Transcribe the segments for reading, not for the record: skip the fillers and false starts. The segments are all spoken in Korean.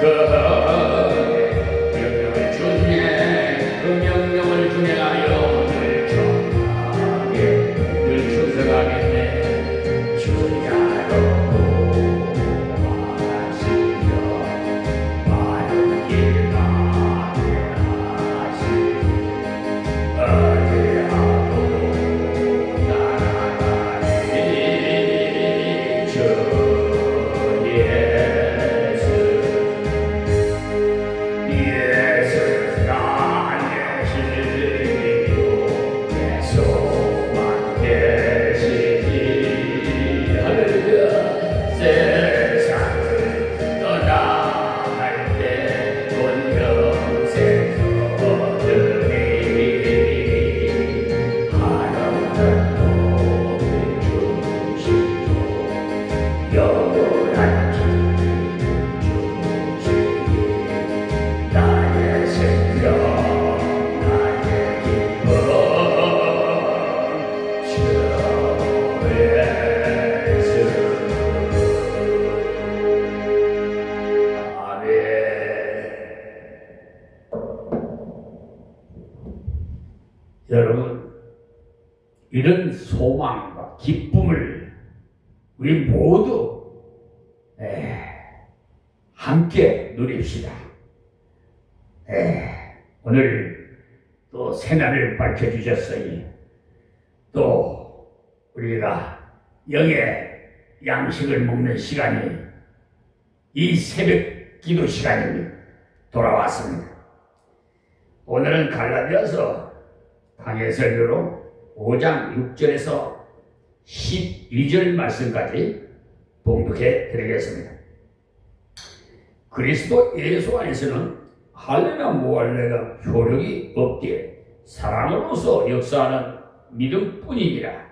명령을 주네. 그 명령을 준행하여 늘 정하게 늘 충성하겠네. 주야로 하시며 많은 길 가게 하시니 어디하고 날아가니 주 여러분, 이런 소망과 기쁨을 우리 모두 함께 누립시다. 오늘 또 새날을 밝혀주셨으니 또 우리가 영의 양식을 먹는 시간이 이 새벽 기도 시간이 돌아왔습니다. 오늘은 갈라디아서 강해 설교로 5장 6절에서 12절 말씀까지 봉독해 드리겠습니다. 그리스도 예수 안에서는 할례나 무할례가 효력이 없기에 사랑으로서 역사하는 믿음뿐이니라.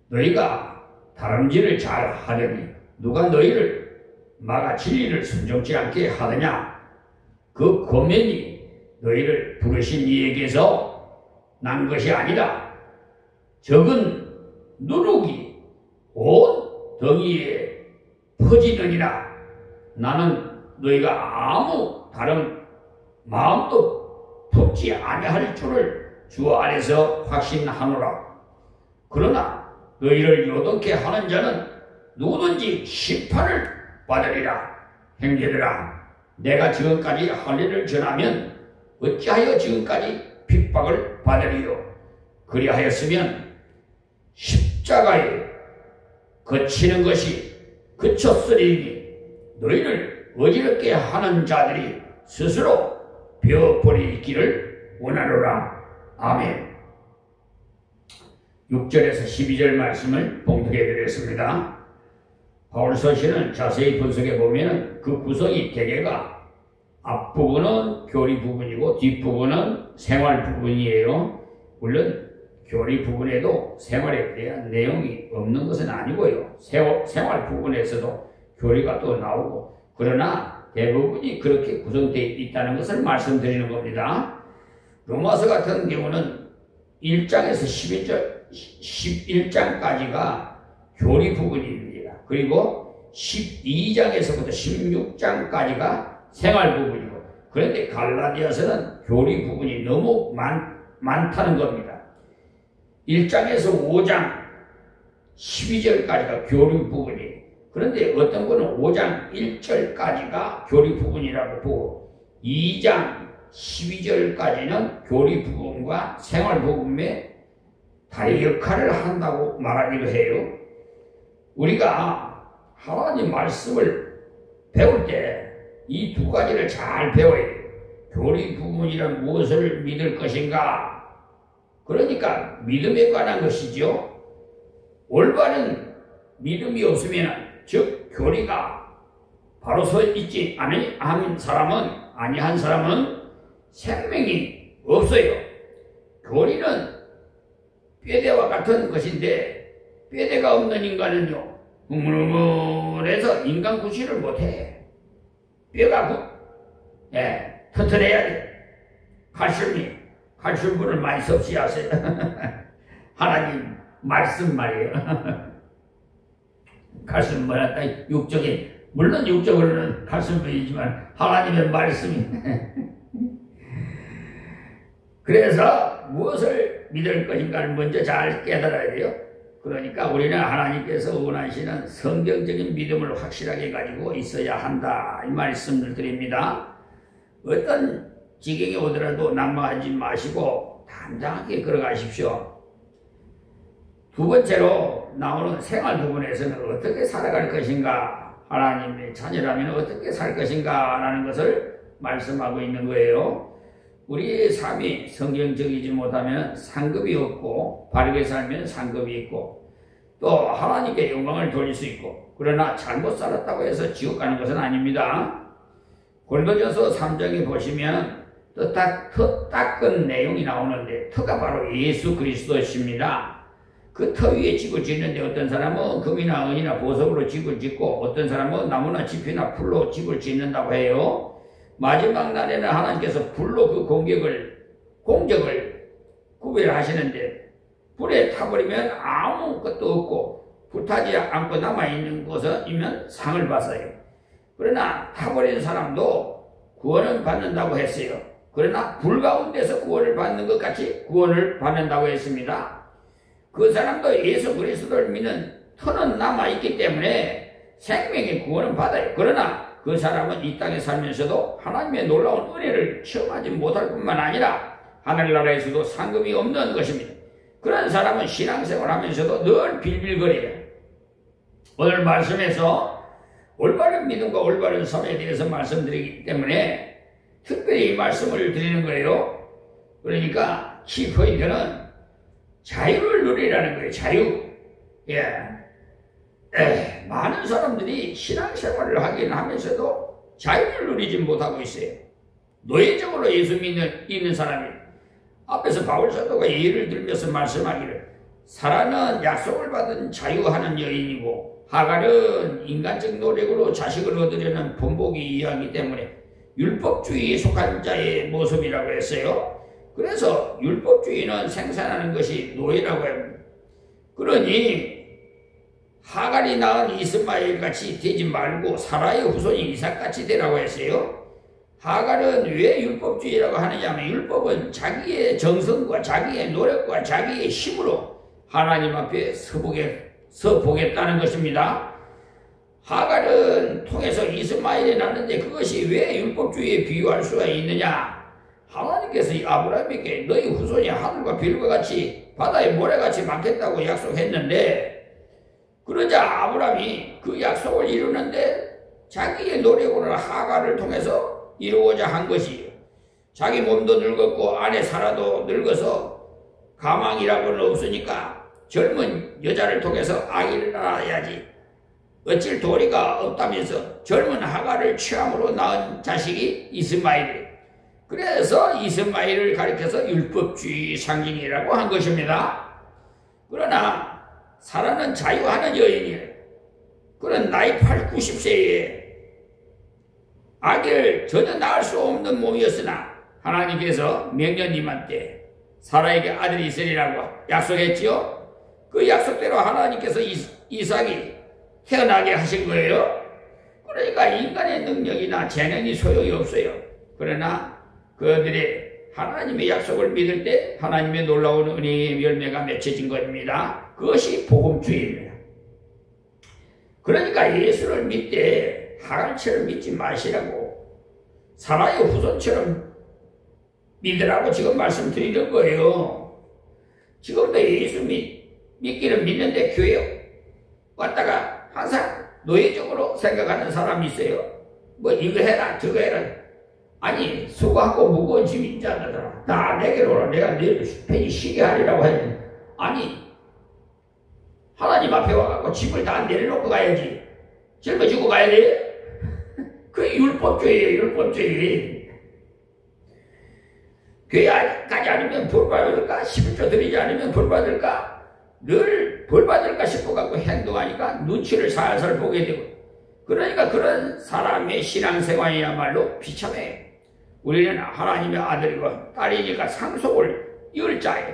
너희가 다름질을 잘 하려니 누가 너희를 막아 진리를 순종치 않게 하느냐? 그 권면이 너희를 부르신 이에게서 난 것이 아니라 적은 누룩이 온 덩이에 퍼지느니라. 나는 너희가 아무 다른 마음도 품지 아니할 줄을 주 안에서 확신하노라. 그러나 너희를 요동케 하는 자는 누구든지 심판을 받으리라. 형제들아, 내가 지금까지 할례를 전하면 어찌하여 지금까지 핍박을 받으리요? 그리하였으면 십자가에 거치는 것이 그쳤으리니 너희를 어지럽게 하는 자들이 스스로 베어버리기를 원하노라. 아멘. 6절에서 12절 말씀을 봉독해 드렸습니다. 바울 서신은 자세히 분석해 보면 그 구성이 대개가 앞부분은 교리 부분이고 뒷부분은 생활 부분이에요. 물론 교리 부분에도 생활에 대한 내용이 없는 것은 아니고요. 생활 부분에서도 교리가 또 나오고, 그러나 대부분이 그렇게 구성되어 있다는 것을 말씀드리는 겁니다. 로마서 같은 경우는 1장에서 11장까지가 교리 부분입니다. 그리고 12장에서부터 16장까지가 생활 부분이고, 그런데 갈라디아서는 교리 부분이 너무 많다는 겁니다. 1장에서 5장 12절까지가 교리 부분이, 그런데 어떤 분은 5장 1절까지가 교리 부분이라고 보고 2장 12절까지는 교리 부분과 생활 부분의 다른 역할을 한다고 말하기도 해요. 우리가 하나님 말씀을 배울 때 이 두 가지를 잘 배워야 돼요. 교리 부분이란 무엇을 믿을 것인가? 그러니까 믿음에 관한 것이죠. 올바른 믿음이 없으면, 즉 교리가 바로 서 있지 아니한 사람은 생명이 없어요. 교리는 뼈대와 같은 것인데 뼈대가 없는 인간은요, 흐물흐물해서 인간 구실을 못해. 뼈가 튼튼해야 돼. 칼슘분을 많이 섭취하세요. 하나님 말씀 말이에요. 칼슘 뭐랄까, 육적인 물론 육적으로는 말씀이지만 하나님의 말씀이 그래서 무엇을 믿을 것인가를 먼저 잘 깨달아야 돼요. 그러니까 우리는 하나님께서 원하시는 성경적인 믿음을 확실하게 가지고 있어야 한다, 이 말씀을 드립니다. 어떤 지경에 오더라도 난무하지 마시고 담장하게 걸어가십시오. 두 번째로 나오는 생활 부분에서는 어떻게 살아갈 것인가, 하나님의 자녀라면 어떻게 살 것인가 라는 것을 말씀하고 있는 거예요. 우리의 삶이 성경적이지 못하면 상급이 없고, 바르게 살면 상급이 있고, 또 하나님께 영광을 돌릴 수 있고, 그러나 잘못 살았다고 해서 지옥 가는 것은 아닙니다. 골로새서 3장에 보시면 더 닦은 내용이 나오는데, 터가 바로 예수 그리스도십니다. 그 터 위에 집을 짓는데 어떤 사람은 금이나 은이나 보석으로 집을 짓고, 어떤 사람은 나무나 짚이나 풀로 집을 짓는다고 해요. 마지막 날에는 하나님께서 불로 그 공적을 구별하시는데, 불에 타버리면 아무것도 없고 불타지 않고 남아있는 것이면 상을 받아요. 그러나 타버린 사람도 구원을 받는다고 했어요. 그러나 불 가운데서 구원을 받는 것 같이 구원을 받는다고 했습니다. 그 사람도 예수 그리스도를 믿는 터는 남아있기 때문에 생명의 구원을 받아요. 그러나 그 사람은 이 땅에 살면서도 하나님의 놀라운 은혜를 체험하지 못할 뿐만 아니라 하늘나라에서도 상급이 없는 것입니다. 그런 사람은 신앙생활 하면서도 늘 빌빌거려요. 오늘 말씀에서 올바른 믿음과 올바른 삶에 대해서 말씀드리기 때문에 특별히 이 말씀을 드리는 거예요. 그러니까 키포인트는 자유를 누리라는 거예요. 자유. 많은 사람들이 신앙생활을 하긴 하면서도 자유를 누리지 못하고 있어요. 노예적으로 예수 믿는 사람이, 앞에서 바울 사도가 예를 들면서 말씀하기를, 사라는 약속을 받은 자유하는 여인이고 하갈은 인간적 노력으로 자식을 얻으려는 본보기 이하이기 때문에 율법주의에 속한 자의 모습이라고 했어요. 그래서 율법주의는 생산하는 것이 노예라고 합니다. 그러니 하갈이 낳은 이스마엘 같이 되지 말고 사라의 후손이 이삭 같이 되라고 했어요. 하갈은 왜 율법주의라고 하느냐면, 율법은 자기의 정성과 자기의 노력과 자기의 힘으로 하나님 앞에 서보겠다는 것입니다. 하갈은 통해서 이스마엘이 낳는데 그것이 왜 율법주의에 비유할 수가 있느냐? 하나님께서 아브라함에게 너희 후손이 하늘과 별과 같이 바다의 모래같이 많겠다고 약속했는데, 그러자 아브라함이 그 약속을 이루는데 자기의 노력으로 하갈을 통해서 이루고자 한 것이에요. 자기 몸도 늙었고 아내 사라도 늙어서 가망이라고는 없으니까 젊은 여자를 통해서 아기를 낳아야지 어쩔 도리가 없다면서 젊은 하갈을 취함으로 낳은 자식이 이스마엘이에요. 그래서 이스마엘을 가리켜서 율법주의 상징이라고 한 것입니다. 그러나 사라는 자유하는 여인이에요. 그런 나이 80, 90세에 아기를 전혀 낳을 수 없는 몸이었으나 하나님께서 명령님한테 사라에게 아들이 있으리라고 약속했지요. 그 약속대로 하나님께서 이삭이 태어나게 하신 거예요. 그러니까 인간의 능력이나 재능이 소용이 없어요. 그러나 그들이 하나님의 약속을 믿을 때 하나님의 놀라운 은혜의 열매가 맺혀진 것입니다. 그것이 복음주의입니다. 그러니까 예수를 믿되 하갈처럼 믿지 마시라고, 사라의 후손처럼 믿으라고 지금 말씀드리는 거예요. 지금도 예수 믿기는 믿는데 교회 왔다가 항상 노예적으로 생각하는 사람이 있어요. 뭐 이거 해라 저거 해라. 아니 수고하고 무거운 짐이 있지 않느더라. 나 내게로 오라. 내가 네 편히 쉬게 하리라고 했는데, 아니 하나님 앞에 와갖고 짐을 다 내려놓고 가야지. 짊어지고 가야 돼? 그게 율법주의예요. 율법주의. 교회 가지 않으면 벌받을까? 11조 드리지 않으면 벌받을까? 늘 벌받을까 싶어갖고 행동하니까 눈치를 살살 보게 되고, 그러니까 그런 사람의 신앙생활이야말로 비참해. 우리는 하나님의 아들이고 딸이니까 상속을 이을 자예요.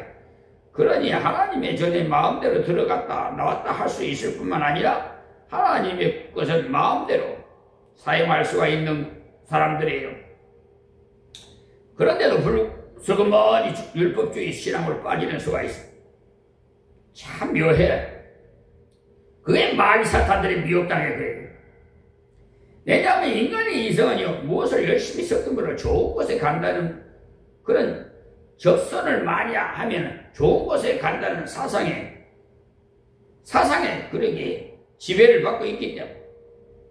그러니 하나님의 전에 마음대로 들어갔다 나왔다 할 수 있을 뿐만 아니라 하나님의 것을 마음대로 사용할 수가 있는 사람들이에요. 그런데도 슬그머니 율법주의 신앙으로 빠지는 수가 있어. 참 묘해. 그게 마귀 사탄들의 미혹당해 그래요. 왜냐하면 인간의 이성은요, 무엇을 열심히 섞으므로 좋은 곳에 간다는 그런 접선을 많이 하면 좋은 곳에 간다는 사상에 그러게 지배를 받고 있기 때문에,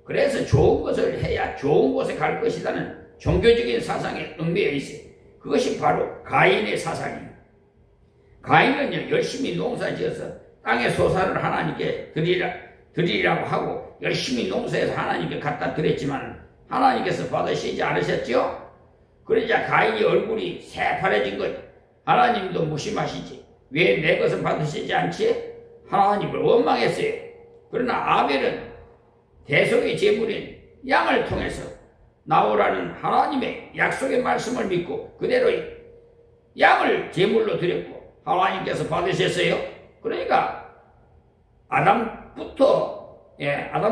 그래서 좋은 것을 해야 좋은 곳에 갈 것이라는 종교적인 사상에 얽매여 있어요. 그것이 바로 가인의 사상이에요. 가인은요, 열심히 농사지어서 땅의 소산을 하나님께 드리라고 하고 열심히 농사해서 하나님께 갖다 드렸지만 하나님께서 받으시지 않으셨죠? 그러자 가인이 얼굴이 새파래진 거예요. 하나님도 무심하시지. 왜 내 것을 받으시지 않지? 하나님을 원망했어요. 그러나 아벨은 대속의 제물인 양을 통해서 나오라는 하나님의 약속의 말씀을 믿고 그대로 양을 제물로 드렸고 하나님께서 받으셨어요. 그러니까 아담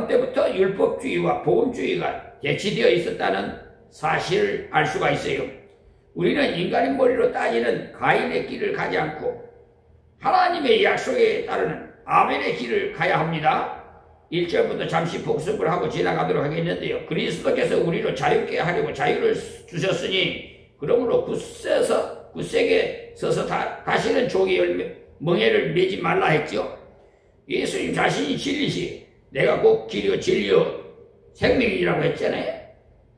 때부터 율법주의와 복음주의가 대치되어 있었다는 사실을 알 수가 있어요. 우리는 인간의 머리로 따지는 가인의 길을 가지 않고 하나님의 약속에 따르는 아벨의 길을 가야 합니다. 1절부터 잠시 복습을 하고 지나가도록 하겠는데요. 그리스도께서 우리를 자유케 하려고 자유를 주셨으니 그러므로 굳세게 서서 다시는 종의 멍에를 매지 말라 했죠. 예수님 자신이 진리시 내가 곧 길이요 진리요 생명이라고 했잖아요.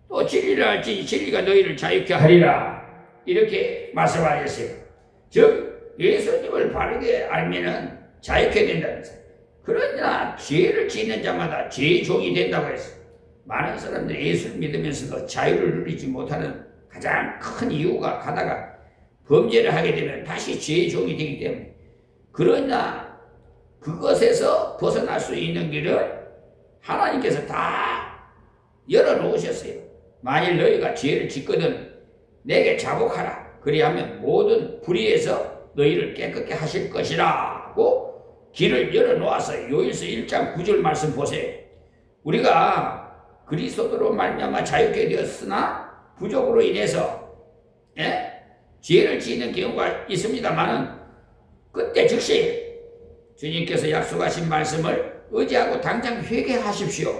또 진리를 알지 진리가 너희를 자유케 하리라 이렇게 말씀하셨어요. 즉 예수님을 바르게 알면은 자유케 된다면서요. 그러나 죄를 짓는 자마다 죄의 종이 된다고 했어요. 많은 사람들이 예수를 믿으면서도 자유를 누리지 못하는 가장 큰 이유가 가다가 범죄를 하게 되면 다시 죄의 종이 되기 때문에, 그러나 그것에서 벗어날 수 있는 길을 하나님께서 다 열어놓으셨어요. 만일 너희가 죄를 짓거든 내게 자복하라. 그리하면 모든 불의에서 너희를 깨끗게 하실 것이라고 길을 열어놓아서 요일서 1장 9절 말씀 보세요. 우리가 그리스도로 말미암아 자유케 되었으나 부족으로 인해서 죄를 짓는 경우가 있습니다만은 그때 즉시 주님께서 약속하신 말씀을 의지하고 당장 회개하십시오.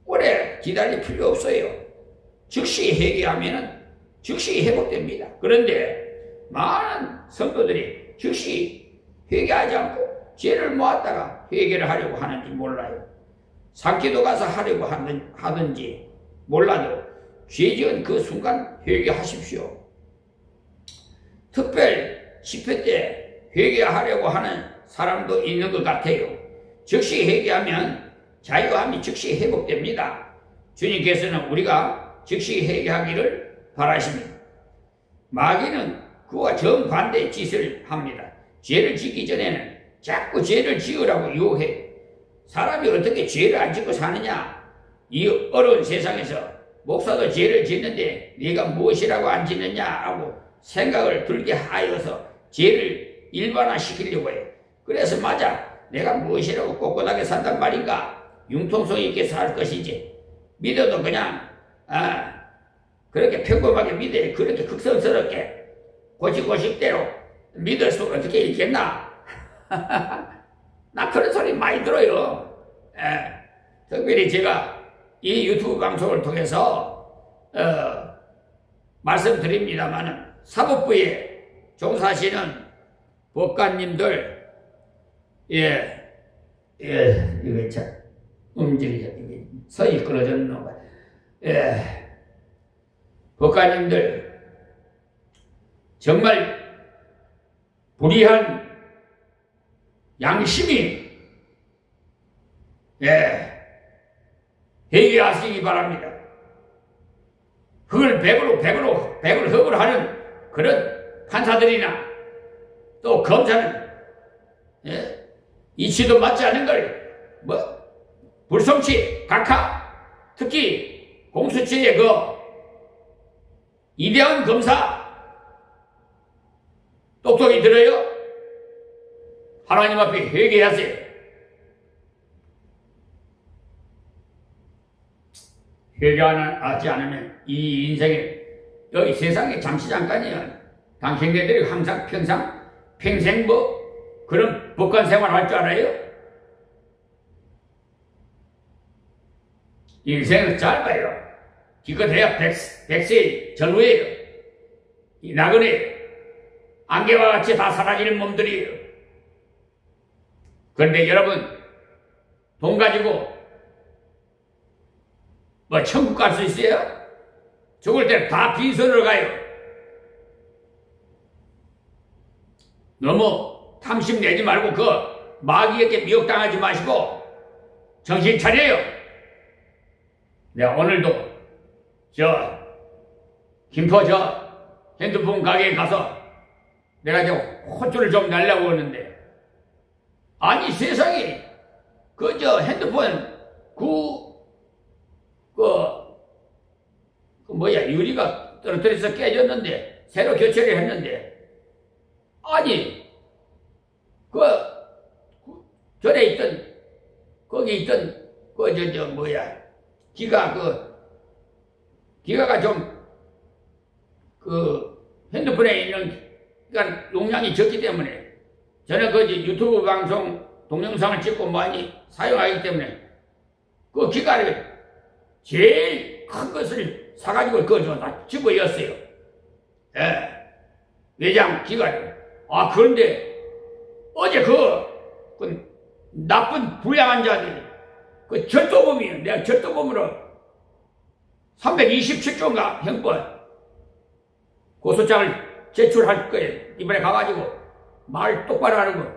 오래 기다릴 필요 없어요. 즉시 회개하면은 즉시 회복됩니다. 그런데 많은 성도들이 즉시 회개하지 않고 죄를 모았다가 회개를 하려고 하는지 몰라요. 산기도 가서 하려고 하든지 몰라도 죄 지은 그 순간 회개하십시오. 특별 집회 때 회개하려고 하는 사람도 있는 것 같아요. 즉시 회개하면 자유함이 즉시 회복됩니다. 주님께서는 우리가 즉시 회개하기를 바라십니다. 마귀는 그와 정반대의 짓을 합니다. 죄를 짓기 전에는 자꾸 죄를 지으라고 유혹해. 사람이 어떻게 죄를 안 짓고 사느냐? 이 어려운 세상에서 목사도 죄를 짓는데 네가 무엇이라고 안 짓느냐 하고 생각을 들게 하여서 죄를 일반화시키려고 해요. 그래서 맞아, 내가 무엇이라고 꼿꼿하게 산단 말인가? 융통성 있게 살 것이지. 믿어도 그냥 그렇게 평범하게 믿어야 그렇게 극성스럽게 고식고식대로 믿을 수 어떻게 있겠나? 나 그런 소리 많이 들어요. 특별히 제가 이 유튜브 방송을 통해서 말씀드립니다만은 사법부에 종사하시는 법관님들, 이거 참 움직이죠. 서이 끊어졌는 거야. 법관님들 정말 불의한 양심이 회개하시기 바랍니다. 그걸 100을 흡을 하는 그런 판사들이나 또 검사는 이치도 맞지 않은 걸 불성치, 각하, 특히 공수처의 그 이대한 검사 똑똑히 들어요? 하나님 앞에 회개하세요. 회개하지 않으면 이 인생에 여기 세상에 잠시 잠깐이야. 당신네들이 항상 평생 뭐 그런 법관 생활 할 줄 알아요? 인생은 짧아요. 기껏해야 100세 전후에요. 이 나그네 안개와 같이 다 사라지는 몸들이에요. 그런데 여러분 돈 가지고 뭐 천국 갈 수 있어요? 죽을 때 다 빈손으로 가요. 너무 탐심 내지 말고 그 마귀에게 미혹당하지 마시고 정신 차려요. 내가 오늘도 김포 핸드폰 가게에 가서 내가 호주를 좀 날려고 하는데 아니 세상에 핸드폰 유리가 떨어뜨려서 깨졌는데 새로 교체를 했는데 아니 전에 있던 거기 있던 기가가 좀 핸드폰에 있는 그러니까 용량이 적기 때문에 저는 유튜브 방송 동영상을 찍고 많이 사용하기 때문에 그 기가를 제일 큰 것을 사가지고 다 집어였어요. 예. 외장 기가를. 그런데 어제 그 나쁜 불량한 자들이 절도범이에요. 내가 절도범으로 327조인가 형벌 고소장을 제출할 거예요. 이번에 가가지고 말 똑바로 하는 거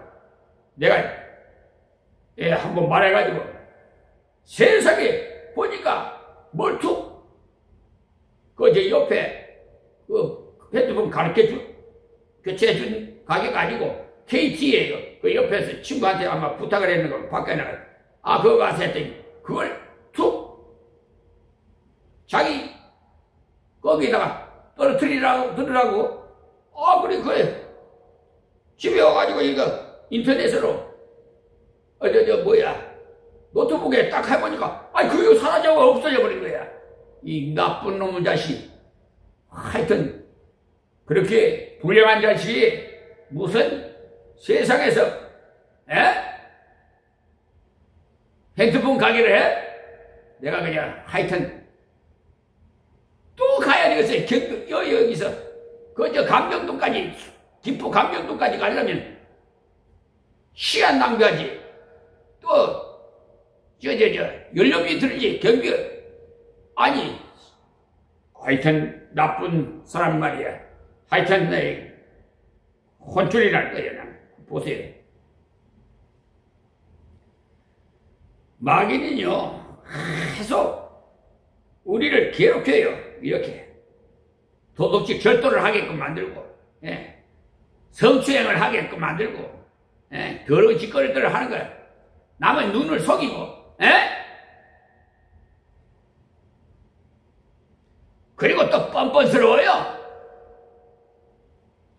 내가 한번 말해가지고 세상에 보니까 멀투 옆에 핸드폰 교체해준 가게가 아니고 KT예요. 그 옆에서 친구한테 아마 부탁을 했는 걸 밖에 나가 그거 가서 했더니 그걸 자기 거기다가 떨어뜨리라고 그래 집에 와가지고 이거 인터넷으로 노트북에 딱 해보니까 그거 사라져가 없어져 버린 거야. 이 나쁜 놈의 자식. 하여튼 그렇게 불량한 자식이 무슨 세상에서 핸드폰 가게를 해? 내가 그냥 하여튼 또 가야 되겠어요. 여기서 감정동까지 김포 감정동까지 가려면 시간 낭비하지. 또 연료비 들지 경비 하여튼 나쁜 사람 말이야. 하여튼 혼쭐이 날 거야. 난. 보세요. 마귀는요 계속 우리를 괴롭혀요. 이렇게 도덕적 절도를 하게끔 만들고 성추행을 하게끔 만들고 더러운 짓거리들을 하는 거야. 남의 눈을 속이고 그리고 또 뻔뻔스러워요.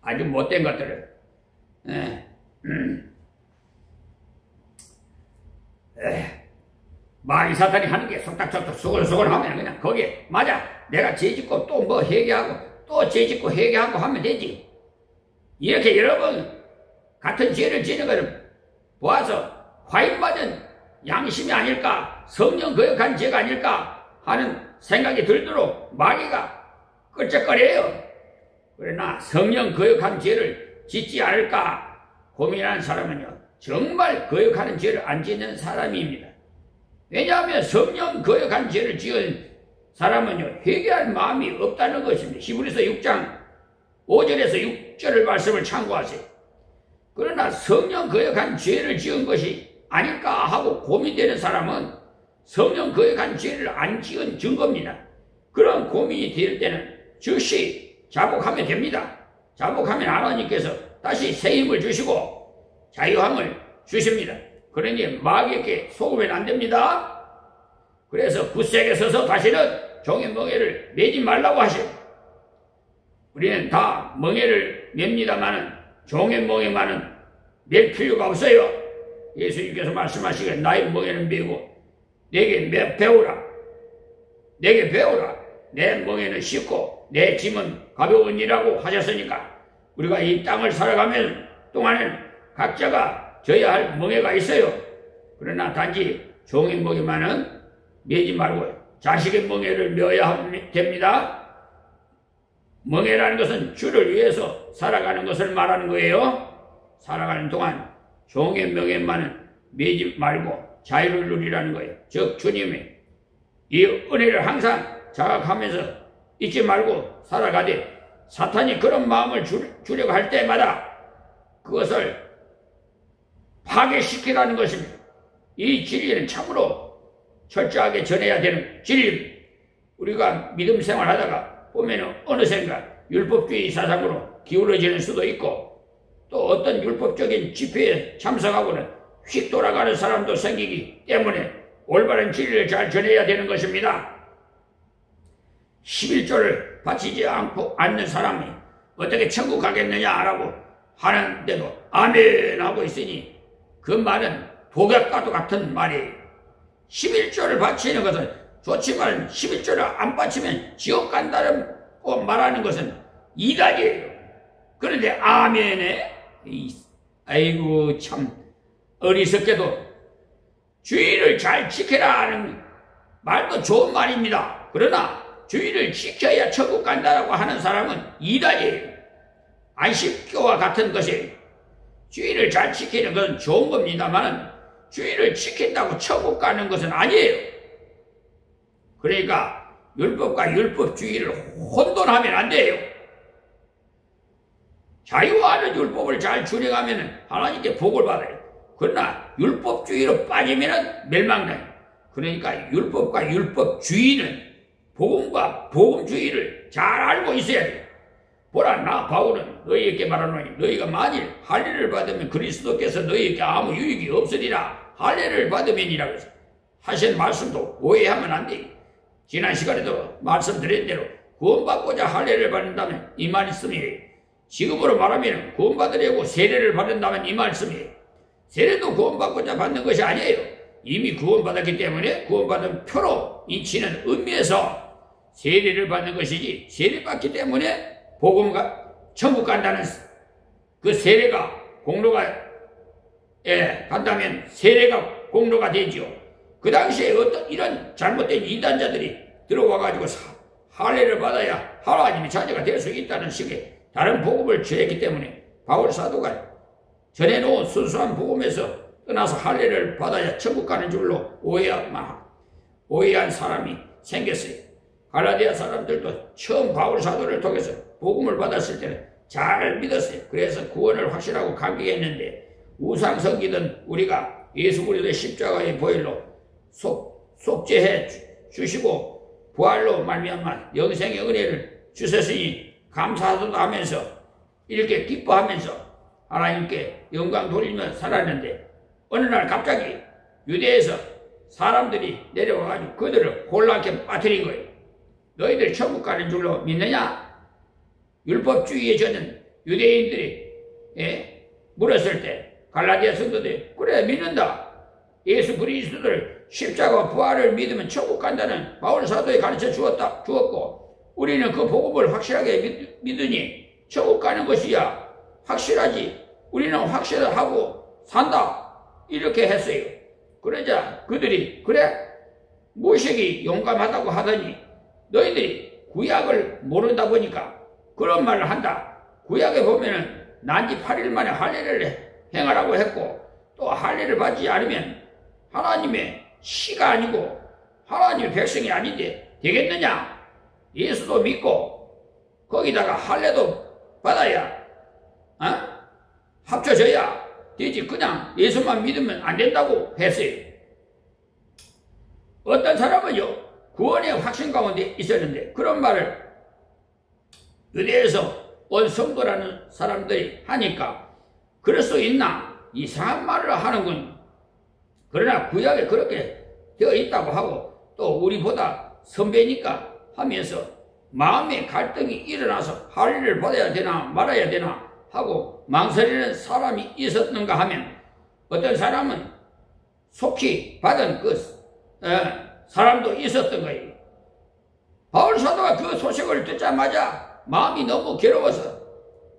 아주 못된 것들을 마귀 사탄이 하는 게 속닥속닥 수근수근 하면 그냥 거기에 맞아 내가 죄짓고 또 뭐 회개하고 또 죄짓고 회개하고 하면 되지. 이렇게 여러분 같은 죄를 지는 것을 보아서 과연 맞은 양심이 아닐까 성령 거역한 죄가 아닐까 하는 생각이 들도록 마귀가 끌적거려요. 그러나 성령 거역한 죄를 짓지 않을까 고민하는 사람은요 정말 거역하는 죄를 안 짓는 사람입니다. 왜냐하면 성령 거역한 죄를 지은 사람은요 회개할 마음이 없다는 것입니다. 히브리서 6장 5절에서 6절을 말씀을 참고하세요. 그러나 성령 거역한 죄를 지은 것이 아닐까 하고 고민되는 사람은 성령 거역한 죄를 안 지은 증거입니다. 그런 고민이 될 때는 즉시 자복하면 됩니다. 자복하면 하나님께서 다시 새 힘을 주시고 자유함을 주십니다. 그러니 마귀에게 속으면 안 됩니다. 그래서 굳세게 서서 다시는 종의 멍에를 매지 말라고 하시고 우리는 다 멍에를 맵니다마는 종의 멍에만은 맬 필요가 없어요. 예수님께서 말씀하시기에 나의 멍에는 메고 내게 배우라. 내게 배우라. 내 멍에는 쉽고 내 짐은 가벼우니라고 하셨으니까 우리가 이 땅을 살아가면 동안에는 각자가 져야 할 멍에가 있어요. 그러나 단지 종의 멍에만은 매지 말고 자식의 멍에를 메어야 됩니다. 멍에라는 것은 주를 위해서 살아가는 것을 말하는 거예요. 살아가는 동안 종의 멍에만은 매지 말고 자유를 누리라는 거예요. 즉 주님의 이 은혜를 항상 자각하면서 잊지 말고 살아가되 사탄이 그런 마음을 주려고 할 때마다 그것을 파괴시키라는 것입니다. 이 진리는 참으로 철저하게 전해야 되는 진리입니다. 우리가 믿음 생활하다가 보면 어느샌가 율법주의 사상으로 기울어지는 수도 있고 또 어떤 율법적인 집회에 참석하고는 휙 돌아가는 사람도 생기기 때문에 올바른 진리를 잘 전해야 되는 것입니다. 11조를 바치지 않는 사람이 어떻게 천국 가겠느냐라고 하는데도 아멘 하고 있으니 그 말은 독약과도 같은 말이에요. 11조를 바치는 것은 좋지만 11조를 안 바치면 지옥 간다고 말하는 것은 이단이에요. 그런데 아멘에 아이고 참 어리석게도 주의를 잘 지켜라 하는 말도 좋은 말입니다. 그러나 주의를 지켜야 천국 간다라고 하는 사람은 이단이에요. 안식교와 같은 것이에요. 주의를 잘 지키는 것은 좋은 겁니다만 주의를 지킨다고 천국 가는 것은 아니에요. 그러니까 율법과 율법주의를 혼돈하면 안 돼요. 자유하는 율법을 잘 준행하면 하나님께 복을 받아요. 그러나 율법주의로 빠지면 멸망돼요. 그러니까 율법과 율법주의는 복음과 복음주의를 잘 알고 있어야 돼요. 보라, 나 바울은 너희에게 말하노니 너희가 만일 할례를 받으면 그리스도께서 너희에게 아무 유익이 없으리라. 할례를 받으면이라고 해서 하신 말씀도 오해하면 안 돼요. 지난 시간에도 말씀드린 대로 구원받고자 할례를 받는다면 이 말씀이에요. 지금으로 말하면 구원받으려고 세례를 받는다면 이 말씀이에요. 세례도 구원받고자 받는 것이 아니에요. 이미 구원받았기 때문에 구원받은 표로 인치는 의미에서 세례를 받는 것이지 세례받기 때문에 복음과 천국 간다는 그 세례가 공로가 간다면 세례가 공로가 되지요. 그 당시에 어떤 이런 잘못된 이단자들이 들어와가지고 할례를 받아야 하나님의 자녀가 될 수 있다는 식의 다른 복음을 전했기 때문에 바울 사도가 전해놓은 순수한 복음에서 떠나서 할례를 받아야 천국 가는 줄로 오해한 사람이 생겼어요. 갈라디아 사람들도 처음 바울 사도를 통해서 복음을 받았을 때는 잘 믿었어요. 그래서 구원을 확실하고 감격했는데 우상성기든 우리가 예수 그리스도의 십자가의 보혈로 속죄해 주시고 부활로 말미암아 영생의 은혜를 주셨으니 감사도 하면서 이렇게 기뻐하면서 하나님께 영광 돌리며 살았는데 어느 날 갑자기 유대에서 사람들이 내려와가지고 그들을 혼란케 빠뜨린 거예요. 너희들 천국 가는 줄로 믿느냐? 율법주의에 젖은 유대인들이 물었을 때 갈라디아 성도들이 그래 믿는다. 예수 그리스도를 십자가와 부활을 믿으면 천국 간다는 바울 사도에 가르쳐 주었고 우리는 그 복음을 확실하게 믿으니 천국 가는 것이야 확실하지. 우리는 확실하고 산다. 이렇게 했어요. 그러자 그들이 그래 모색이 용감하다고 하더니 너희들이 구약을 모른다 보니까 그런 말을 한다. 구약에 보면은 난지 8일 만에 할례를 행하라고 했고 또 할례를 받지 않으면 하나님의 씨가 아니고 하나님의 백성이 아닌데 되겠느냐? 예수도 믿고 거기다가 할례도 받아야 합쳐져야 되지. 그냥 예수만 믿으면 안 된다고 했어요. 어떤 사람은요 구원의 확신 가운데 있었는데 그런 말을 유대에서 온 성도라는 사람들이 하니까 그럴 수 있나? 이상한 말을 하는군. 그러나 구약에 그렇게 되어 있다고 하고 또 우리보다 선배니까 하면서 마음의 갈등이 일어나서 할례를 받아야 되나 말아야 되나 하고 망설이는 사람이 있었는가 하면 어떤 사람은 속히 받은 그 사람도 있었던 거예요. 바울 사도가 그 소식을 듣자마자 마음이 너무 괴로워서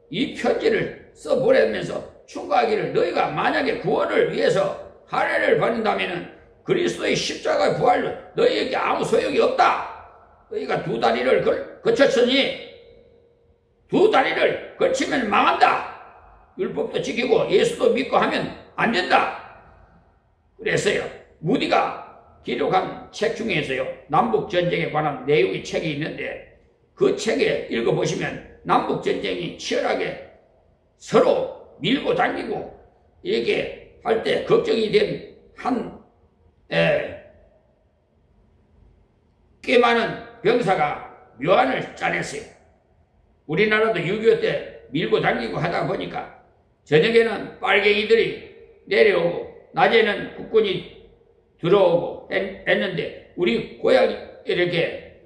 이 편지를 써보내면서 충고하기를, 너희가 만약에 구원을 위해서 할례를 받는다면 그리스도의 십자가의 부활로 너희에게 아무 소용이 없다. 너희가 두 다리를 거쳤으니 두 다리를 거치면 망한다. 율법도 지키고 예수도 믿고 하면 안 된다. 그래서요, 무디가 기록한 책 중에서요, 남북전쟁에 관한 내용의 책이 있는데 그 책에 읽어보시면 남북전쟁이 치열하게 서로 밀고 당기고 이렇게 할 때 걱정이 된 꽤 많은 병사가 묘안을 짜냈어요. 우리나라도 6.25 때 밀고 당기고 하다 보니까 저녁에는 빨갱이들이 내려오고 낮에는 국군이 들어오고 했는데, 우리 고향 이렇게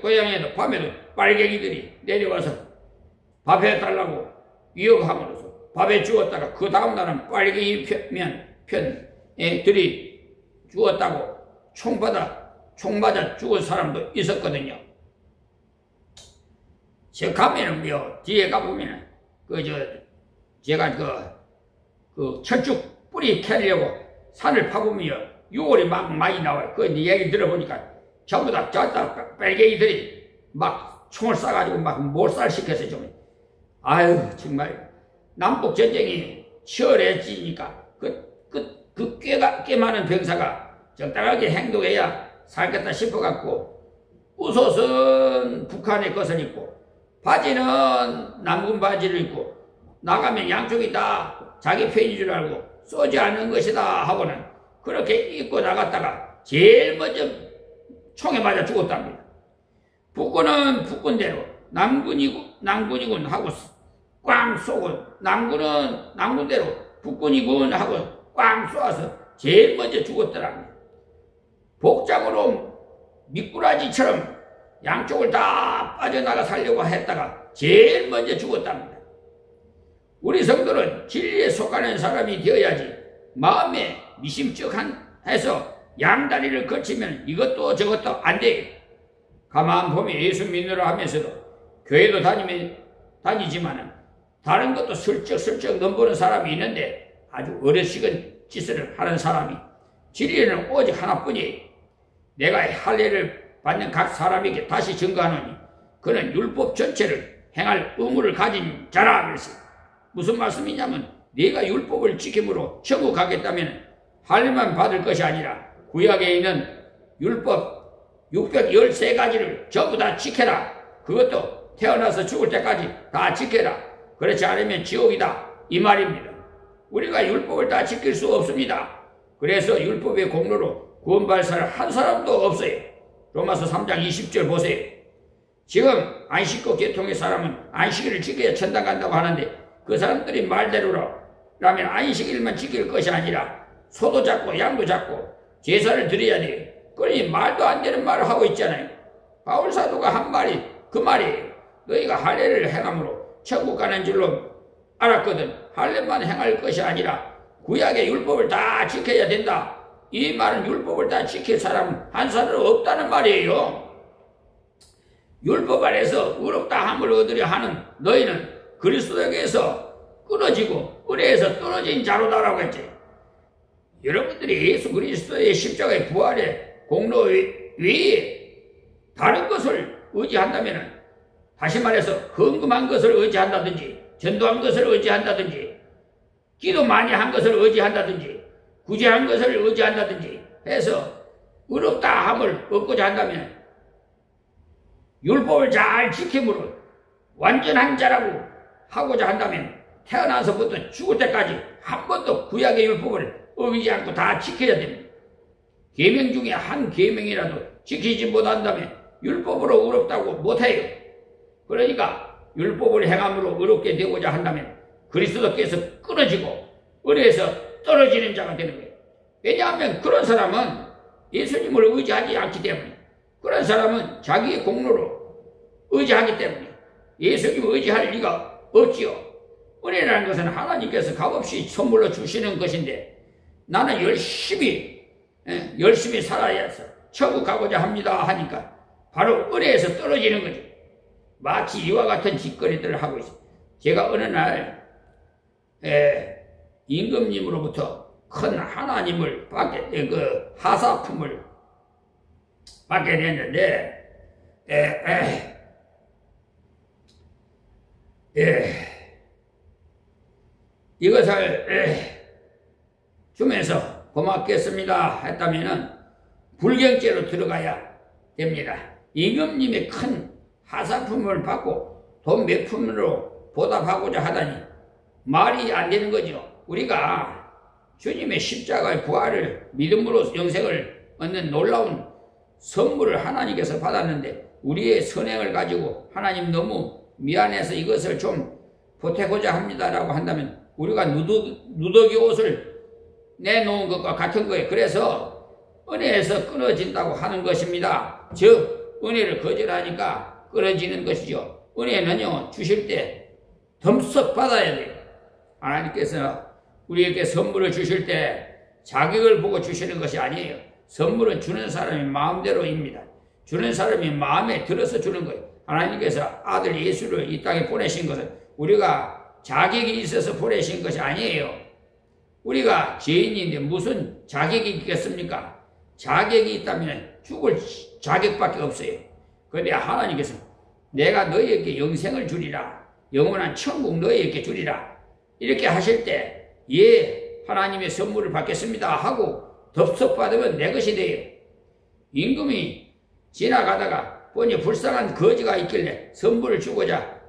고향에도 밤에도 빨갱이들이 내려와서 밥 해달라고 위협함으로써 밥에 주었다가 그 다음날은 빨갱이 편들이 주었다고 총 맞아 죽은 사람도 있었거든요. 저 가면은요, 뒤에 가보면은 제가 그 철쭉 뿌리 캐려고 산을 파보면 6월이 막 많이 나와요. 그 이야기 들어보니까 전부 다 빨갱이들이 막 총을 쏴가지고 막 몰살시켜서 좀, 아유, 정말 남북전쟁이 치열해지니까 꽤 많은 병사가 적당하게 행동해야 살겠다 싶어갖고 웃옷은 북한의 것을 입고 바지는 남군 바지를 입고 나가면 양쪽이 다 자기 편인 줄 알고 쏘지 않는 것이다 하고는 그렇게 입고 나갔다가 제일 먼저 총에 맞아 죽었답니다. 북군은 북군대로 남군이군 하고 꽝 쏘고, 남군은 남군대로 북군이군 하고 꽝 쏘아서 제일 먼저 죽었더랍니다. 복장으로 미꾸라지처럼 양쪽을 다 빠져나가 살려고 했다가 제일 먼저 죽었답니다. 우리 성도는 진리에 속하는 사람이 되어야지 마음에 미심쩍해서 양다리를 거치면 이것도 저것도 안 돼요. 가만 보면 예수 믿느라 하면서도 교회도 다니지만은 다른 것도 슬쩍슬쩍 넘보는 사람이 있는데 아주 어리석은 짓을 하는 사람이 진리는 오직 하나뿐이에요. 내가 할례를 받는 각 사람에게 다시 증거하노니 그는 율법 전체를 행할 의무를 가진 자라 그랬어요. 무슨 말씀이냐면 네가 율법을 지킴으로 천국 가겠다면 할례만 받을 것이 아니라 구약에 있는 율법 613가지를 전부 다 지켜라. 그것도 태어나서 죽을 때까지 다 지켜라. 그렇지 않으면 지옥이다 이 말입니다. 우리가 율법을 다 지킬 수 없습니다. 그래서 율법의 공로로 구원받을 사람 한 사람도 없어요. 로마서 3장 20절 보세요. 지금 안식구 계통의 사람은 안식일을 지켜야 천당 간다고 하는데 그 사람들이 말대로라면 안식일만 지킬 것이 아니라 소도 잡고 양도 잡고 제사를 드려야 돼요. 그러니 말도 안 되는 말을 하고 있잖아요. 바울 사도가 한 말이 그 말이에요. 너희가 할례를 행함으로 천국 가는 줄로 알았거든. 할례만 행할 것이 아니라 구약의 율법을 다 지켜야 된다. 이 말은 율법을 다 지킬 사람은 한 사람도 없다는 말이에요. 율법 안에서 의롭다 함을 얻으려 하는 너희는 그리스도에게서 끊어지고 은혜에서 떨어진 자로다라고 했지. 여러분들이 예수 그리스도의 십자가의 부활의 공로 외에 다른 것을 의지한다면, 다시 말해서 헌금한 것을 의지한다든지 전도한 것을 의지한다든지 기도 많이 한 것을 의지한다든지 구제한 것을 의지한다든지 해서 의롭다 함을 얻고자 한다면 율법을 잘 지킴으로 완전한 자라고 하고자 한다면 태어나서부터 죽을 때까지 한 번도 구약의 율법을 어기지 않고 다 지켜야 됩니다. 계명 중에 한 계명이라도 지키지 못한다면 율법으로 의롭다고 못해요. 그러니까 율법을 행함으로 의롭게 되고자 한다면 그리스도께서 끊어지고 은혜에서 떨어지는 자가 되는 거예요. 왜냐하면 그런 사람은 예수님을 의지하지 않기 때문에, 그런 사람은 자기의 공로로 의지하기 때문에 예수님을 의지할 리가 없지요. 은혜라는 것은 하나님께서 값없이 선물로 주시는 것인데 나는 열심히 살아야 해서 천국 가고자 합니다 하니까 바로 은혜에서 떨어지는 거죠. 마치 이와 같은 짓거리들을 하고 있어요. 제가 어느 날 임금님으로부터 큰 하나님을 받게, 그 하사품을 받게 됐는데 이것을 주면서 고맙겠습니다 했다면은 불경죄로 들어가야 됩니다. 임금님의 큰 하사품을 받고 돈 몇 푼으로 보답하고자 하다니 말이 안 되는 거죠. 우리가 주님의 십자가의 부활을 믿음으로 영생을 얻는 놀라운 선물을 하나님께서 받았는데 우리의 선행을 가지고 하나님 너무 미안해서 이것을 좀 보태고자 합니다라고 한다면 우리가 누더기 옷을 내놓은 것과 같은 거예요. 그래서 은혜에서 끊어진다고 하는 것입니다. 즉 은혜를 거절하니까 끊어지는 것이죠. 은혜는요 주실 때 덤썩 받아야 돼요. 하나님께서 우리에게 선물을 주실 때 자격을 보고 주시는 것이 아니에요. 선물은 주는 사람이 마음대로입니다. 주는 사람이 마음에 들어서 주는 거예요. 하나님께서 아들 예수를 이 땅에 보내신 것은 우리가 자격이 있어서 보내신 것이 아니에요. 우리가 죄인인데 무슨 자격이 있겠습니까? 자격이 있다면 죽을 자격밖에 없어요. 그런데 하나님께서 내가 너희에게 영생을 주리라, 영원한 천국 너희에게 주리라 이렇게 하실 때 예 하나님의 선물을 받겠습니다 하고 덥석 받으면 내 것이 돼요. 임금이 지나가다가 보니 불쌍한 거지가 있길래 선물을 주고자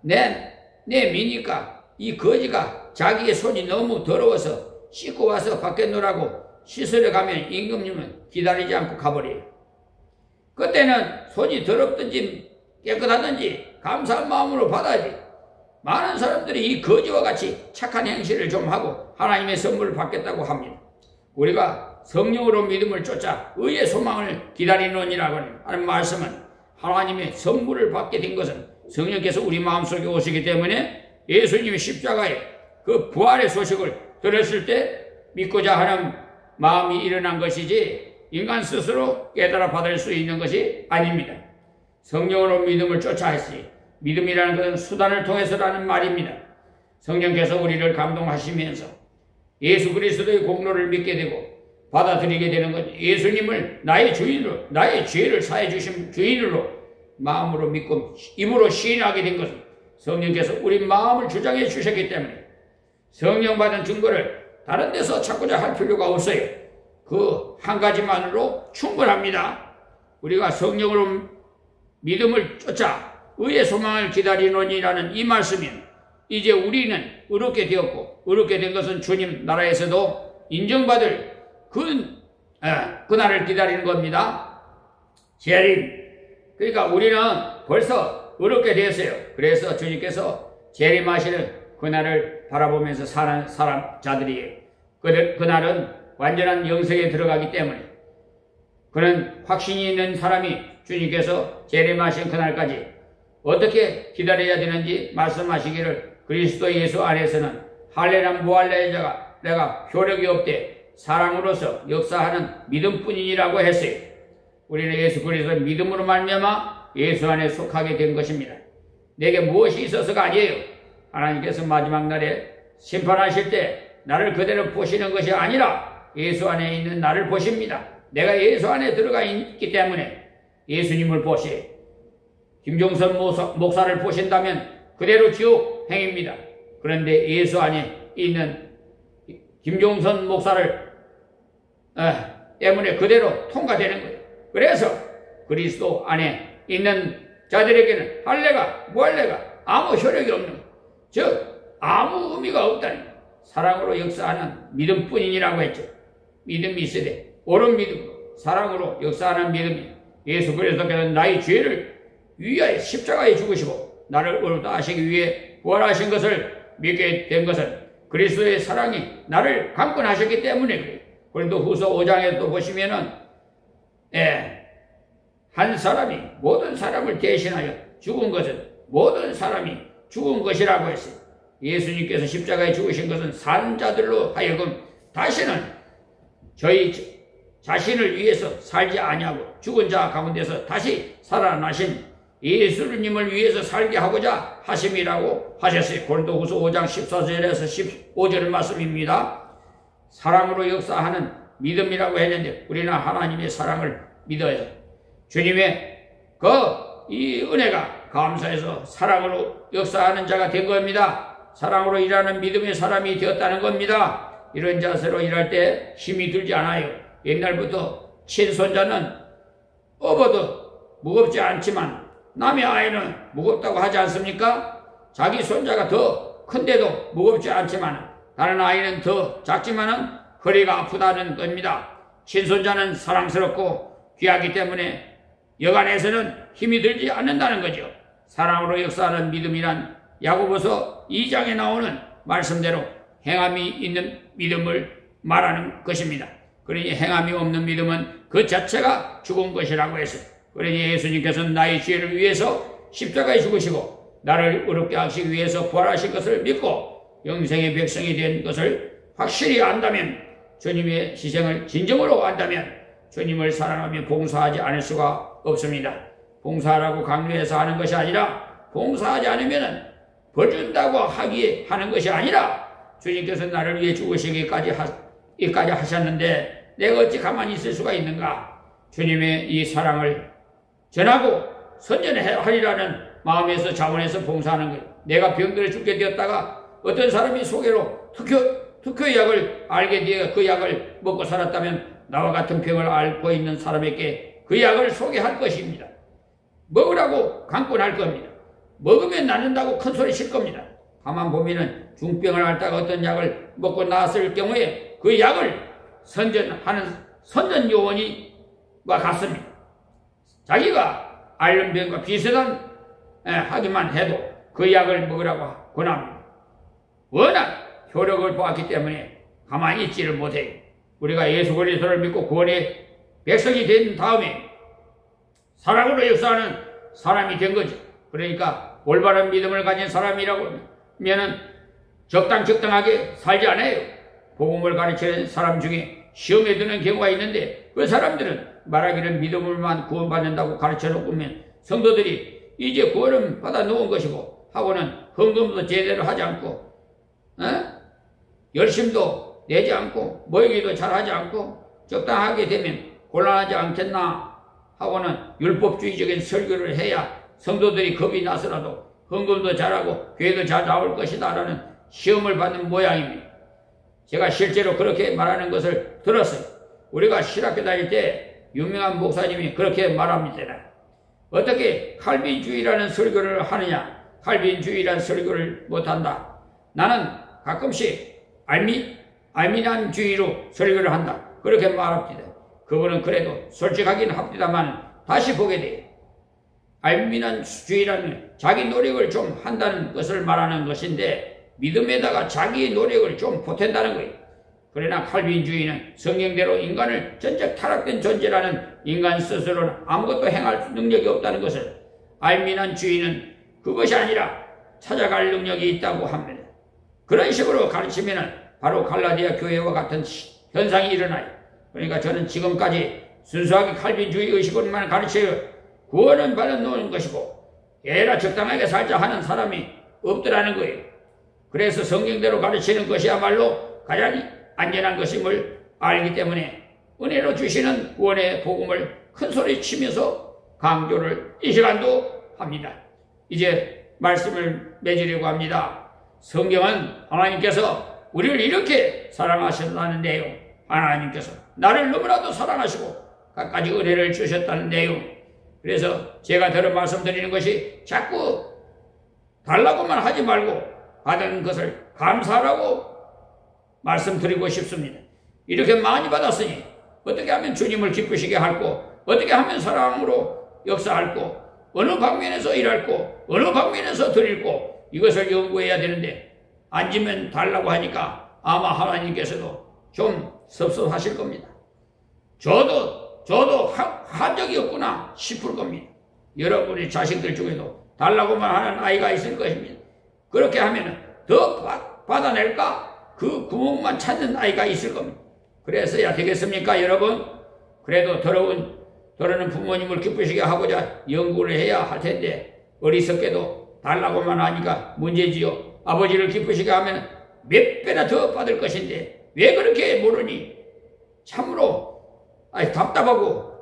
내 미니까 이 거지가 자기의 손이 너무 더러워서 씻고 와서 밖에 놓으라고 씻으러 가면 임금님은 기다리지 않고 가버려요. 그때는 손이 더럽든지 깨끗하든지 감사한 마음으로 받아야지. 많은 사람들이 이 거지와 같이 착한 행실을 좀 하고 하나님의 선물을 받겠다고 합니다. 우리가 성령으로 믿음을 쫓아 의의 소망을 기다리노니라고 하는 말씀은 하나님의 선물을 받게 된 것은 성령께서 우리 마음속에 오시기 때문에 예수님의 십자가의 그 부활의 소식을 들었을 때 믿고자 하는 마음이 일어난 것이지 인간 스스로 깨달아 받을 수 있는 것이 아닙니다. 성령으로 믿음을 쫓아 했으니 믿음이라는 것은 수단을 통해서라는 말입니다. 성령께서 우리를 감동하시면서 예수 그리스도의 공로를 믿게 되고 받아들이게 되는 것, 예수님을 나의 주인으로, 나의 죄를 사해 주신 주인으로 마음으로 믿고 입으로 시인하게 된 것은 성령께서 우리 마음을 주장해 주셨기 때문에 성령 받은 증거를 다른 데서 찾고자 할 필요가 없어요. 그 한 가지만으로 충분합니다. 우리가 성령으로 믿음을 쫓아 의의 소망을 기다리노니라는 이 말씀이면 이제 우리는 의롭게 되었고 의롭게 된 것은 주님 나라에서도 인정받을 그날을 기다리는 겁니다. 재림. 그러니까 우리는 벌써 의롭게 되었어요. 그래서 주님께서 재림하시는 그날을 바라보면서 사는 자들이에요. 그날은 완전한 영생에 들어가기 때문에 그런 확신이 있는 사람이 주님께서 재림하신 그날까지 어떻게 기다려야 되는지 말씀하시기를 그리스도 예수 안에서는 할례나 무할례자가 내가 효력이 없되 사랑으로서 역사하는 믿음뿐이라고 했어요. 우리는 예수 그리스도의 믿음으로 말미암아 예수 안에 속하게 된 것입니다. 내게 무엇이 있어서가 아니에요. 하나님께서 마지막 날에 심판하실 때 나를 그대로 보시는 것이 아니라 예수 안에 있는 나를 보십니다. 내가 예수 안에 들어가 있기 때문에 예수님을 보시. 김종선 목사를 보신다면 그대로 지옥 행입니다. 그런데 예수 안에 있는 김종선 목사를 때문에 그대로 통과되는 거예요. 그래서 그리스도 안에 있는 자들에게는 할례가 무할례가 아무 효력이 없는 거예요. 즉 아무 의미가 없다는 거예요. 사랑으로 역사하는 믿음뿐이라고 했죠. 믿음이 있어야 돼. 옳은 믿음으로 사랑으로 역사하는 믿음이 예수 그리스도께서 나의 죄를 위하여 십자가에 죽으시고 나를 의롭다 하시기 위해 부활하신 것을 믿게 된 것은 그리스도의 사랑이 나를 강권하셨기 때문에 그래요. 고린도후서 5장에도 보시면은 한 사람이 모든 사람을 대신하여 죽은 것은 모든 사람이 죽은 것이라고 했어요. 예수님께서 십자가에 죽으신 것은 산 자들로 하여금 다시는 저희 자신을 위해서 살지 아니하고 죽은 자 가운데서 다시 살아나신 예수님을 위해서 살게 하고자 하심이라고 하셨어요. 고린도후서 5장 14절에서 15절 말씀입니다. 사랑으로 역사하는 믿음이라고 했는데 우리는 하나님의 사랑을 믿어요. 주님의 이 은혜가 감사해서 사랑으로 역사하는 자가 된 겁니다. 사랑으로 일하는 믿음의 사람이 되었다는 겁니다. 이런 자세로 일할 때 힘이 들지 않아요. 옛날부터 친손자는 업어도 무겁지 않지만 남의 아이는 무겁다고 하지 않습니까? 자기 손자가 더 큰데도 무겁지 않지만 다른 아이는 더 작지만은 허리가 아프다는 겁니다. 친손자는 사랑스럽고 귀하기 때문에 여간에서는 힘이 들지 않는다는 거죠. 사랑으로 역사하는 믿음이란 야고보서 2장에 나오는 말씀대로 행함이 있는 믿음을 말하는 것입니다. 그러니 행함이 없는 믿음은 그 자체가 죽은 것이라고 했어요. 그러니 예수님께서는 나의 죄를 위해서 십자가에 죽으시고 나를 의롭게 하시기 위해서 부활하신 것을 믿고 영생의 백성이 된 것을 확실히 안다면, 주님의 희생을 진정으로 안다면 주님을 사랑하며 봉사하지 않을 수가 없습니다. 봉사하라고 강요해서 하는 것이 아니라 봉사하지 않으면 벌 준다고 하는 것이 아니라 주님께서 나를 위해 죽으시기까지 하셨는데 내가 어찌 가만히 있을 수가 있는가? 주님의 이 사랑을 전하고 선전하리라는 마음에서 자원해서 봉사하는 거예요. 내가 병들어 죽게 되었다가 어떤 사람이 소개로 특효약을 알게 되어 그 약을 먹고 살았다면 나와 같은 병을 앓고 있는 사람에게 그 약을 소개할 것입니다. 먹으라고 강권할 겁니다. 먹으면 낫는다고 큰 소리 칠 겁니다. 가만 보면은 중병을 앓다가 어떤 약을 먹고 나았을 경우에 그 약을 선전하는 선전요원과 같습니다. 자기가 앓는 병과 비슷한 하기만 해도 그 약을 먹으라고 권합니다. 워낙 효력을 보았기 때문에 가만히 있지를 못해요. 우리가 예수 그리스도를 믿고 구원의 백성이 된 다음에 사랑으로 역사하는 사람이 된 거죠. 그러니까 올바른 믿음을 가진 사람이라고 하면은 적당하게 살지 않아요. 복음을 가르치는 사람 중에 시험에 드는 경우가 있는데 그 사람들은 말하기는 믿음을만 구원받는다고 가르쳐 놓으면 성도들이 이제 구원은 받아 놓은 것이고 하고는 헌금도 제대로 하지 않고 열심도 내지 않고 모이기도 잘하지 않고 적당하게 되면 곤란하지 않겠나 하고는 율법주의적인 설교를 해야 성도들이 겁이 나서라도 헌금도 잘하고 교회도 잘 나올 것이다 라는 시험을 받는 모양입니다. 제가 실제로 그렇게 말하는 것을 들었어요. 우리가 신학교 다닐 때 유명한 목사님이 그렇게 말합니다. 어떻게 칼빈주의라는 설교를 하느냐? 칼빈주의라는 설교를 못한다. 나는 가끔씩 알미난주의로 설교를 한다. 그렇게 말합니다. 그거는 그래도 솔직하긴 합니다만 다시 보게 돼요. 알미난주의라는 자기 노력을 좀 한다는 것을 말하는 것인데 믿음에다가 자기 노력을 좀 보탠다는 거예요. 그러나 칼빈주의는 성경대로 인간을 전적 타락된 존재라는 인간 스스로는 아무것도 행할 능력이 없다는 것을, 알미난주의는 그것이 아니라 찾아갈 능력이 있다고 합니다. 그런 식으로 가르치면 바로 갈라디아 교회와 같은 현상이 일어나요. 그러니까 저는 지금까지 순수하게 칼빈주의 의식으로만 가르쳐요. 구원은 받아 놓은 것이고 얘라 적당하게 살자 하는 사람이 없더라는 거예요. 그래서 성경대로 가르치는 것이야말로 가장 안전한 것임을 알기 때문에 은혜로 주시는 구원의 복음을 큰소리 치면서 강조를 이 시간도 합니다. 이제 말씀을 맺으려고 합니다. 성경은 하나님께서 우리를 이렇게 사랑하셨다는 내용, 하나님께서 나를 너무나도 사랑하시고 갖가지 은혜를 주셨다는 내용, 그래서 제가 들어 말씀드리는 것이 자꾸 달라고만 하지 말고 받은 것을 감사하라고 말씀드리고 싶습니다. 이렇게 많이 받았으니 어떻게 하면 주님을 기쁘시게 할고, 어떻게 하면 사랑으로 역사할고, 어느 방면에서 일할고, 어느 방면에서 드릴고, 이것을 연구해야 되는데 앉으면 달라고 하니까 아마 하나님께서도 좀 섭섭하실 겁니다. 저도 한 적이 없구나 싶을 겁니다. 여러분의 자식들 중에도 달라고만 하는 아이가 있을 것입니다. 그렇게 하면 더 받아낼까? 그 구멍만 찾는 아이가 있을 겁니다. 그래서야 되겠습니까, 여러분? 그래도 더러는 부모님을 기쁘시게 하고자 연구를 해야 할 텐데 어리석게도 달라고만 하니까 문제지요. 아버지를 기쁘시게 하면 몇 배나 더 받을 것인데 왜 그렇게 모르니? 참으로 답답하고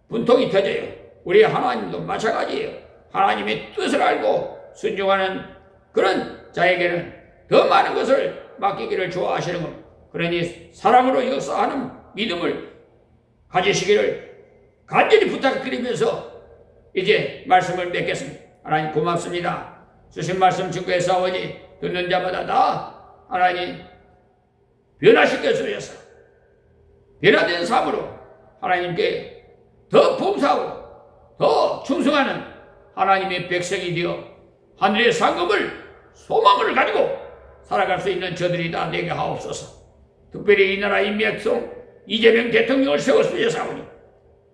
분통이 터져요. 우리 하나님도 마찬가지예요. 하나님의 뜻을 알고 순종하는 그런 자에게는 더 많은 것을 맡기기를 좋아하시는 겁니다. 그러니 사랑으로 역사하는 믿음을 가지시기를 간절히 부탁드리면서 이제 말씀을 맺겠습니다. 하나님 고맙습니다. 주신 말씀 증거에 싸우니 듣는 자마다 다 하나님 변화시켜 주셔서 변화된 삶으로 하나님께 더 봉사하고 더 충성하는 하나님의 백성이 되어 하늘의 상급을 소망을 가지고 살아갈 수 있는 저들이 다 되게 하옵소서. 특별히 이 나라 인맥성 이재명 대통령을 세워주셔서오니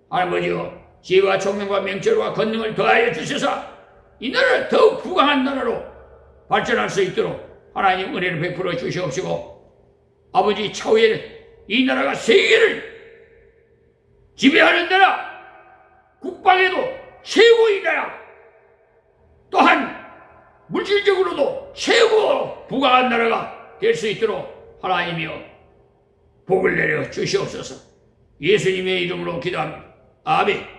아버지여 지혜와 총명과 명철과 권능을 더하여 주셔서 이 나라를 더욱 부강한 나라로 발전할 수 있도록 하나님 은혜를 베풀어 주시옵시고 아버지 차후에는 이 나라가 세계를 지배하는 나라 국방에도 최고의 나라 또한 물질적으로도 최고 부강한 나라가 될 수 있도록 하나님이여 복을 내려 주시옵소서. 예수님의 이름으로 기도합니다. 아멘.